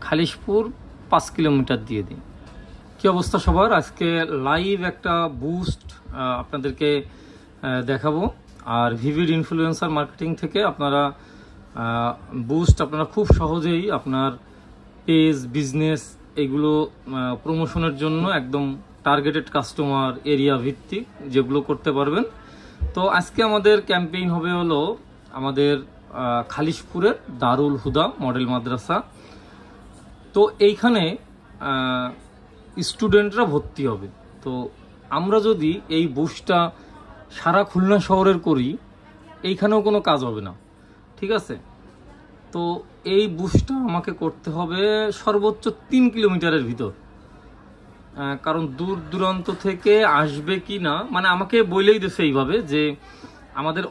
Khalishpur 5 kilometre দিয়ে দিন। কি অবস্থা সবার? আজকে লাইভ একটা বুস্ট আপনাদেরকে দেখাবো। আর ভিভিড ইনফ্লুয়েন্সার মার্কেটিং থেকে আপনারা বুস্ট আপনারা খুব সহজেই আপনার পেজ বিজনেস এগুলো প্রমোশনের জন্য একদম টার্গেটেড কাস্টমার এরিয়া ভিত্তিক যেগুলো করতে পারবেন। তো আজকে আমাদের ক্যাম্পেইন হবে হলো আমাদের খালিশপুরের দারুল হুদা মডেল মাদ্রাসা। তো এইখানে স্টুডেন্টরা ভর্তি হবে। তো আমরা যদি এই বুস্টটা সারা খুলনা শহরের করি এইখানেও কোনো কাজ হবে না, ঠিক আছে? তো এই বুস্টটা আমাকে করতে হবে সর্বোচ্চ 3 কিলোমিটারের ভিতর, কারণ দূর দূরান্ত থেকে আসবে কি না মানে আমাকে বলেই দিয়েছে এইভাবে যে আমাদের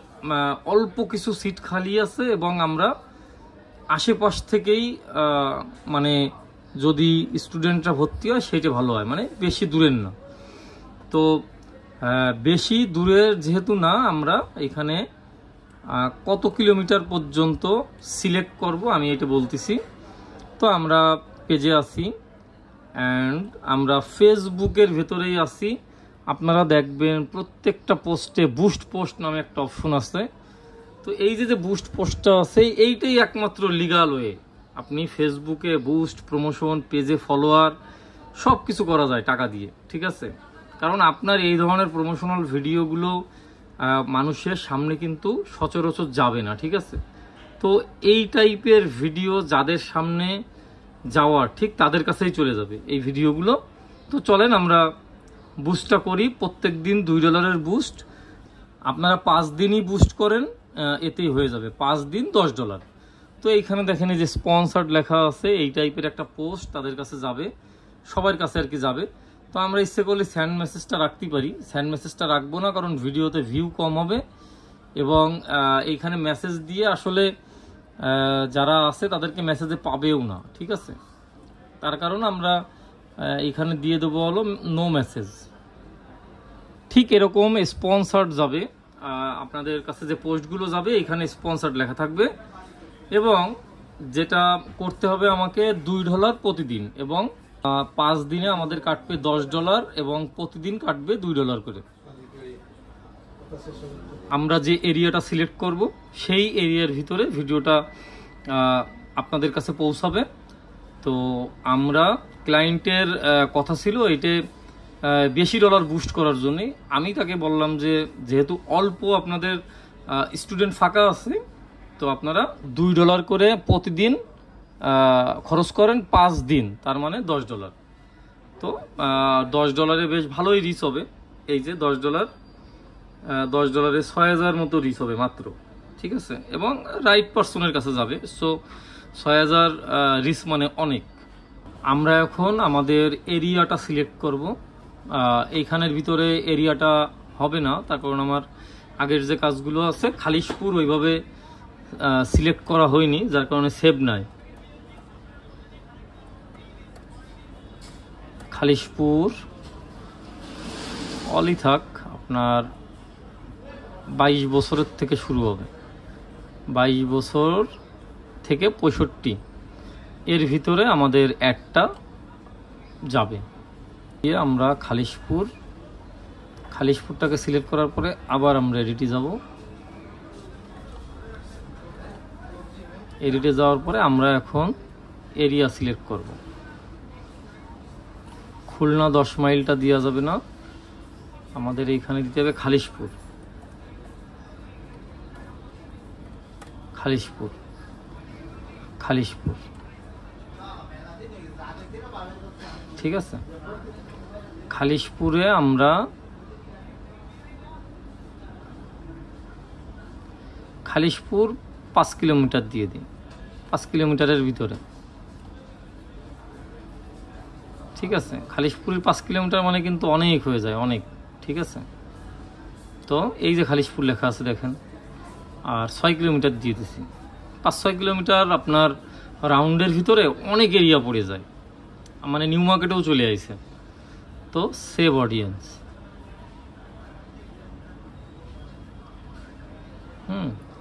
অল্প কিছু সিট খালি আছে এবং আমরা আশেপাশ থেকেই মানে যদি স্টুডেন্টরা ভর্তি হয় সেটা ভালো হয়, মানে বেশি দূরের না। তো বেশি দূরের যেহেতু না, আমরা এখানে কত কিলোমিটার পর্যন্ত সিলেক্ট করব আমি এটা বলতেছি। তো আমরা পেজে আসি অ্যান্ড আমরা ফেসবুকের ভেতরেই আসি। আপনারা দেখবেন প্রত্যেকটা পোস্টে বুস্ট পোস্ট নামে একটা অপশন আছে। তো এই যে বুস্ট পোস্টটা আছে এইটাই একমাত্র লিগাল ওয়ে। আপনি ফেসবুকে বুস্ট প্রমোশন পেজে ফলোয়ার সব কিছু করা যায় টাকা দিয়ে, ঠিক আছে? কারণ আপনার এই ধরনের প্রমোশনাল ভিডিওগুলো মানুষের সামনে কিন্তু সচরাচর যাবে না, ঠিক আছে? তো এই টাইপের ভিডিও যাদের সামনে যাওয়ার ঠিক তাদের কাছেই চলে যাবে এই ভিডিওগুলো। তো চলেন আমরা বুস্টটা করি। প্রত্যেক দিন $2 বুস্ট। আপনারা 5 দিনই বুস্ট করেন, এতেই হয়ে যাবে। 5 দিন $10। তো এইখানে দেখেন এই যে স্পন্সার্ড লেখা আছে, এই টাইপের একটা পোস্ট তাদের কাছে যাবে, সবার কাছে আর কি যাবে। তো আমরা ইচ্ছে করলে স্যান্ড মেসেজটা রাখতেই পারি। স্যান্ড মেসেজটা রাখবো না কারণ ভিডিওতে ভিউ কম হবে এবং এইখানে মেসেজ দিয়ে আসলে যারা আছে তাদেরকে মেসেজে পাবেও না, ঠিক আছে? তার কারণ আমরা এখানে দিয়ে দেবো হলো নো মেসেজ। ঠিক এরকম স্পন্সার্ড যাবে, আপনাদের কাছে যে পোস্টগুলো যাবে এখানে স্পন্সার্ড লেখা থাকবে এবং যেটা করতে হবে আমাকে $2 প্রতিদিন এবং 5 দিনে আমাদের কাটবে $10 এবং প্রতিদিন কাটবে $2 করে। আমরা যে এরিয়াটা সিলেক্ট করব সেই এরিয়ার ভিতরে ভিডিওটা আপনাদের কাছে পৌঁছাবে। তো আমরা ক্লায়েন্টের কথা ছিল এইটা বেশি ডলার বুস্ট করার জন্যে। আমি তাকে বললাম যে যেহেতু অল্প আপনাদের স্টুডেন্ট ফাঁকা আছে তো আপনারা $2 করে প্রতিদিন খরচ করেন 5 দিন, তার মানে $10। তো $10 বেশ ভালোই রিচ হবে। এই যে $10 $10 মতো রিচ হবে মাত্র, ঠিক আছে? এবং রাইট পার্সনের কাছে যাবে। সো 6000 রিচ মানে অনেক। আমরা এখন আমাদের এরিয়াটা সিলেক্ট করব। এইখানের ভিতরে এরিয়াটা হবে না, তার কারণ আমার আগের যে কাজগুলো আছে খালিশপুর ওইভাবে সিলেক্ট করা হয়নি, যার কারণে সেভ নাই। খালিশপুর অলি থাক, আপনার 22 বছরের থেকে শুরু হবে, 22 বছর থেকে 65 এর ভিতরে আমাদের একটা যাবে। আমরা খালিশপুরটাকে সিলেক্ট করার পরে আবার আমরা এডিটে যাব। এডিটে যাওয়ার পরে আমরা এখন এরিয়া সিলেক্ট করব। খুলনা 10 মাইলটা দেওয়া যাবে না, আমাদের এইখানে দিতে হবে খালিশপুর। খালিশপুর খালিশপুর ঠিক আছে? খালিশপুরে আমরা খালিশপুর 5 কিলোমিটার দিয়ে দিই, 5 কিলোমিটারের ভিতরে, ঠিক আছে? খালিশপুরের 5 কিলোমিটার মানে কিন্তু অনেক হয়ে যায়, অনেক, ঠিক আছে? তো এই যে খালিশপুর লেখা আছে দেখেন, আর 6 কিলোমিটার দিয়ে দিছি। 5-6 কিলোমিটার আপনার রাউন্ডের ভিতরে অনেক এরিয়া পড়ে যায়, মানে নিউ মার্কেটেও চলে আসে। তো সেভ অডিয়েন্স,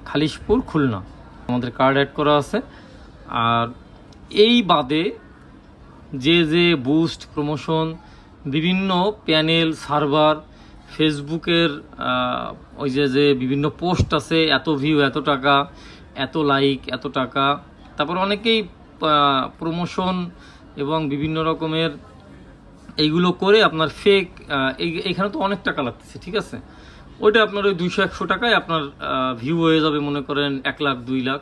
খালিশপুর খুলনা আমাদের কার্ড অ্যাড করা আছে। আর এই বাদে যে যে বুস্ট প্রমোশন, বিভিন্ন প্যানেল, সার্ভার, ফেসবুকের ওই যে বিভিন্ন পোস্ট আছে, এত ভিউ এত টাকা, এত লাইক এত টাকা, তারপর অনেকেই প্রমোশন এবং বিভিন্ন রকমের এইগুলো করে আপনার ফেক, এইখানে তো অনেক টাকা লাগতেছে, ঠিক আছে, ওইটা আপনার ওই 200-100 টাকায় আপনার ভিউ হয়ে যাবে, মনে করেন 1 লাখ 2 লাখ।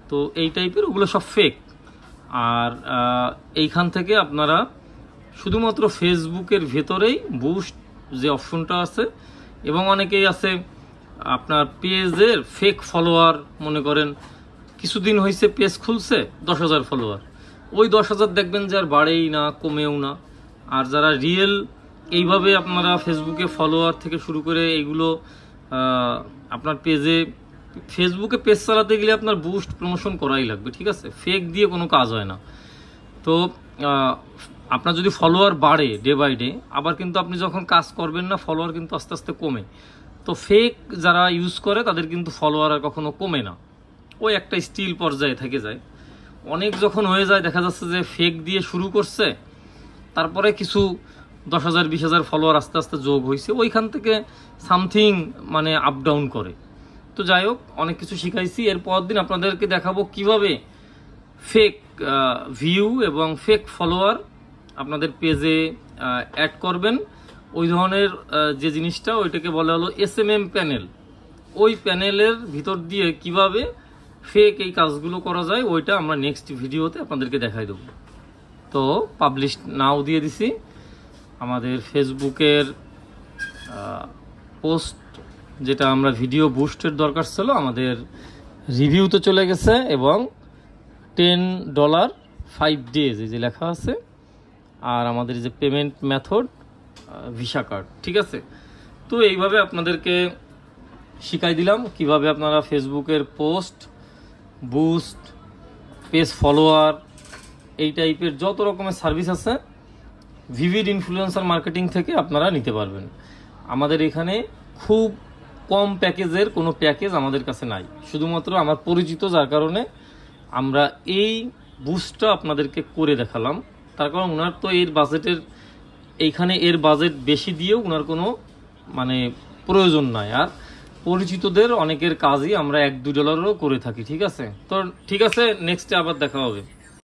তো এই টাইপের ওগুলো সব ফেক। আর এইখান থেকে আপনারা শুধুমাত্র ফেসবুকের ভেতরেই বুস্ট যে অপশনটা আছে, এবং অনেকেই আছে আপনার পেজের ফেক ফলোয়ার, মনে করেন কিছুদিন হয়েছে পেজ খুলছে 10,000 ফলোয়ার, ওই 10,000 দেখবেন যে আর বাড়েই না, কমেও না। আর যারা রিয়েল এইভাবে আপনারা ফেসবুকে ফলোয়ার থেকে শুরু করে এইগুলো আপনার ফেসবুকে পেজ চালাতে গেলে আপনার বুস্ট প্রমোশন করাই লাগবে, ঠিক আছে, ফেক দিয়ে কোনো কাজ হয় না। তো আপনার যদি ফলোয়ার বাড়ে ডে বাই ডে, আবার কিন্তু আপনি যখন কাজ করবেন না ফলোয়ার কিন্তু আস্তে আস্তে কমে। তো ফেক যারা ইউজ করে তাদের কিন্তু ফলোয়ার আর কখনো কমে না, ওই একটা স্টিল পর্যায়ে থেকে যায়। অনেক যখন হয়ে যায় দেখা যাচ্ছে যে ফেক দিয়ে শুরু করছে, তারপরে কিছু 10,000 20,000 ফলোয়ার আস্তে আস্তে যোগ হয়েছে, ওইখান থেকে সামথিং মানে আপ ডাউন করে। তো যাই হোক, অনেক কিছু শিখাইছি। এর পর দিন আপনাদেরকে দেখাবো কিভাবে ফেক ভিউ এবং ফেক ফলোয়ার আপনাদের পেজে অ্যাড করবেন। ওই ধরনের যে জিনিসটা, ওইটাকে বলা হলো SMM প্যানেল। ওই প্যানেলের ভিতর দিয়ে কিভাবে ফেক এই কাজগুলো করা যায়, ওইটা আমরা নেক্সট ভিডিওতে আপনাদেরকে দেখাই দেবো। তো পাবলিশ নাও দিয়ে দিছি। আমাদের ফেসবুকের পোস্ট যেটা আমরা ভিডিও বুস্টের দরকার ছিল, আমাদের রিভিউতে চলে গেছে, এবং $10 5 days এই যে লেখা আছে। আর আমাদের যে পেমেন্ট মেথড ভিসা কার্ড, ঠিক আছে। তো এইভাবে আপনাদেরকে শিখাই দিলাম কিভাবে আপনারা ফেসবুকের পোস্ট, বুস্ট, পেজ ফলোয়ার, এই টাইপের যত রকমের সার্ভিস আছে ভিভিড ইনফ্লুয়েন্সার মার্কেটিং থেকে আপনারা নিতে পারবেন। আমাদের এখানে খুব কম প্যাকেজের কোনো প্যাকেজ আমাদের কাছে নাই, শুধুমাত্র আমার পরিচিত, যার কারণে আমরা এই বুস্টটা আপনাদেরকে করে দেখালাম। তার কারণ ওনার তো এর বাজেটের, এইখানে এর বাজেট বেশি দিয়েও ওনার কোনো মানে প্রয়োজন নাই। আর পরিচিতদের অনেকের কাজই আমরা $1-2 করে থাকি, ঠিক আছে। তো ঠিক আছে, নেক্সটে আবার দেখা হবে।